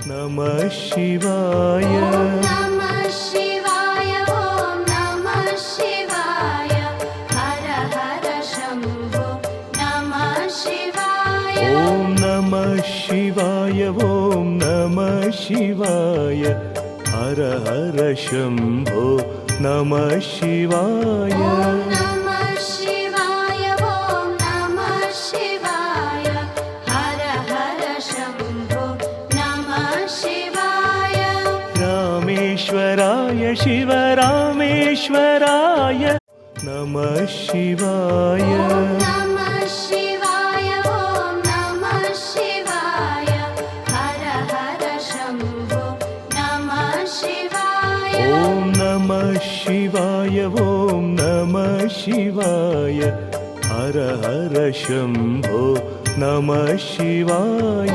नमः शिवाय नमः शिवाय ॐ नमः शिवाय हर हर शम्भो नमः शिवाय ॐ नमः शिवाय ॐ नमः शिवाय हर हर शम्भो नमः शिवाय नमः शिवाय ॐ नमः शिवाय हर हर शम्भो नमः शिवाय रामेश्वराय शिवरामेश्वराय नमः शिवाय नमः शिवाय ॐ नमः शिवाय हर हर शम्भो नमः शिवाय ॐ नमः शिवाय ॐ नमः शिवाय हर हर शम्भो नमः शिवाय।